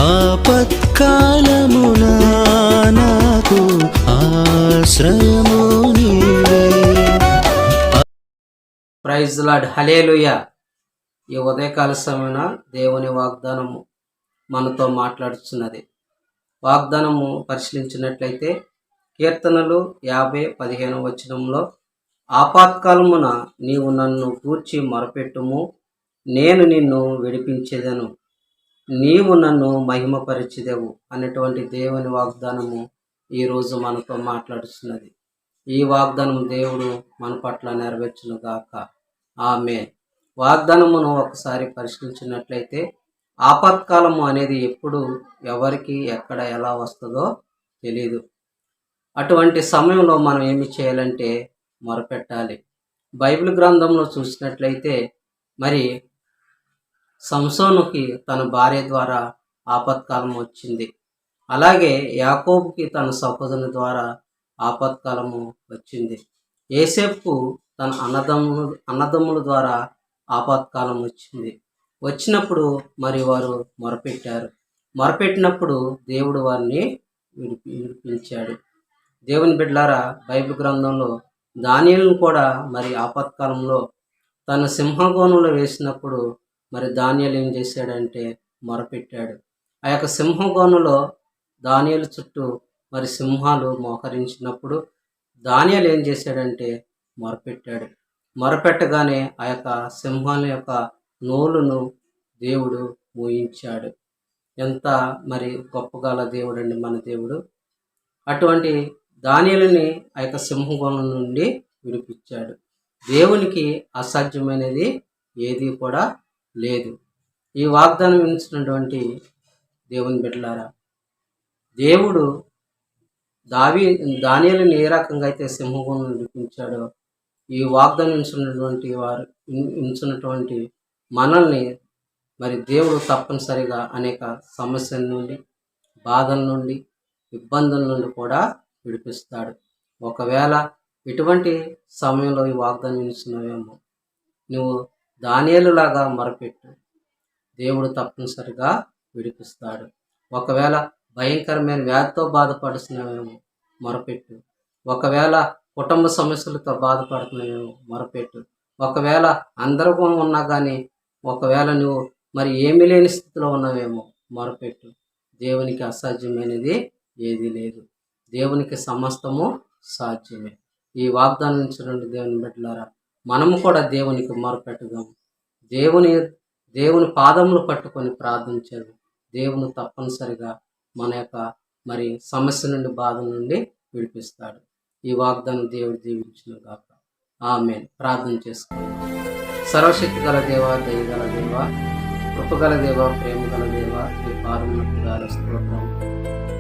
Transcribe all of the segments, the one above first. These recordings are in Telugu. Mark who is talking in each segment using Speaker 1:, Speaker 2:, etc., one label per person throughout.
Speaker 1: ఆపత్కాలమున నాకు ఆశ్రయము నీవే.
Speaker 2: ప్రైజ్ లార్డ్, హల్లెలూయా. ఈ ఉదయకాల సమయన దేవుని వాగ్దానము మనతో మాట్లాడుతున్నది. వాగ్దానము పరిశీలించినట్లయితే కీర్తనలు 50:15 వచనంలో, ఆపత్కాలమున నీవు నన్ను గూర్చి మొరపెట్టుము, నేను నిన్ను విడిపించెదను, నీవు నన్ను మహిమపరిచెదవు అనేటువంటి దేవుని వాగ్దానము ఈరోజు మనతో మాట్లాడుతున్నది. ఈ వాగ్దానం దేవుడు మన పట్ల నెరవేర్చును గాక. ఆమేన్. వాగ్దానమును ఒకసారి పరిశీలించినట్లయితే ఆపత్కాలము అనేది ఎప్పుడు, ఎవరికి, ఎక్కడ, ఎలా వస్తుందో తెలియదు. అటువంటి సమయంలో మనం ఏమి చేయాలంటే మొరపెట్టాలి. బైబిల్ గ్రంథంలో చూసినట్లయితే మరి సంసోనుకి తన భార్య ద్వారా ఆపత్కాలం వచ్చింది. అలాగే యాకోబుకి తన సహోదరుని ద్వారా ఆపత్కాలము వచ్చింది. యోసేపుకు తన అన్నదమ్ముల ద్వారా ఆపత్కాలం వచ్చింది. వచ్చినప్పుడు మరి వారు మొరపెట్టినప్పుడు దేవుడు వారిని విడిపించాడు. దేవుని బిడ్డలారా, బైబిల్ గ్రంథంలో దానియేలును కూడా మరి ఆపత్కాలంలో తన సింహగోణంలో వేసినప్పుడు మరి దానియేలు ఏం చేశాడంటే మొరపెట్టాడు. ఆ యొక్క సింహగోణంలో దానియేలు చుట్టూ మరి సింహాలు మోకరించినప్పుడు దానియేలు ఏం చేశాడంటే మొరపెట్టాడు. మొరపెట్టగానే ఆ యొక్క సింహాల యొక్క నోలును దేవుడు మూయించాడు. ఎంత మరి గొప్పగల దేవుడు అండి మన దేవుడు. అటువంటి దానియేలుని ఆ యొక్క సింహగోణం నుండి విడిపించాడు. దేవునికి అసాధ్యమైనది ఏది కూడా లేదు. ఈ వాగ్దానం ఇచ్చినటువంటి దేవుని బిడ్డలారా, దేవుడు దానియేలుని ఏ రకంగా అయితే సింహగోణం విడిపించాడో, ఈ వాగ్దానం ఇచ్చినటువంటి మనల్ని మరి దేవుడు తప్పనిసరిగా అనేక సమస్యల నుండి, బాధల నుండి, ఇబ్బందుల నుండి కూడా విడిపిస్తాడు. ఒకవేళ ఎటువంటి సమయంలో ఈ వాగ్దానం ఇచ్చినవేమో, నువ్వు దానియేలులాగా మొరపెట్టు, దేవుడు తప్పనిసరిగా విడిపిస్తాడు. ఒకవేళ భయంకరమైన వ్యాధితో బాధపడుతున్నావేమో మొరపెట్టు. ఒకవేళ కుటుంబ సమస్యలతో బాధపడుతున్నావేమో మొరపెట్టు. ఒకవేళ అందరూ ఉన్నా కానీ ఒకవేళ నువ్వు మరి ఏమీ లేని స్థితిలో ఉన్నావేమో మొరపెట్టు. దేవునికి అసాధ్యమైనది ఏదీ లేదు. దేవునికి సమస్తము సాధ్యమే. ఈ వాగ్దానం ఇచ్చినటువంటి దేవుని బిడ్డలారా, మనము కూడా దేవునికి మొరపెట్టుదాము. దేవుని పాదములు పట్టుకొని ప్రార్థించారు. దేవుని తప్పనిసరిగా మన యొక్క మరి సమస్య నుండి, బాధ నుండి విడిపిస్తాడు. ఈ వాగ్దానం దేవుడు దీవించిన గాక. ఆమేన్. ప్రార్థన చేసుకోండి. సర్వశక్తి గల దేవ, దయగల దేవ, కృపగల దేవ, ప్రేమ గల దేవ, ఈ పాదములకు గాల స్తోత్రం.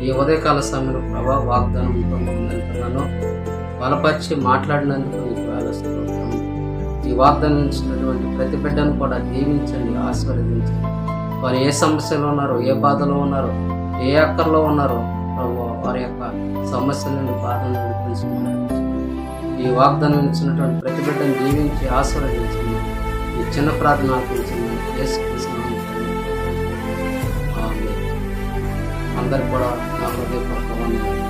Speaker 2: ఈ ఉదయకాల సమయంలో ప్రభా వాగ్దానంతో ఎంతగానో బలపరిచి మాట్లాడినందుకు నీకు గాల స్తోత్రం. ఈ వాగ్దానం ఇచ్చినటువంటి ప్రతి బిడ్డను కూడా దీవించండి, ఆశీర్వదించండి. వారు ఏ సమస్యలో ఉన్నారో, ఏ బాధలో ఉన్నారో, ఏ అక్కర్లో ఉన్నారో ప్రభు వారి యొక్క సమస్యలను, బాధలను విడిపించుకున్నారు. ఈ వాగ్దానం ఇచ్చినటువంటి ప్రతి బిడ్డను దీవించి ఆశీర్వదించండి. ఈ చిన్న ప్రార్థన ఆలకించండి. అందరు కూడా నా హృదయపూర్వక వందనాలు.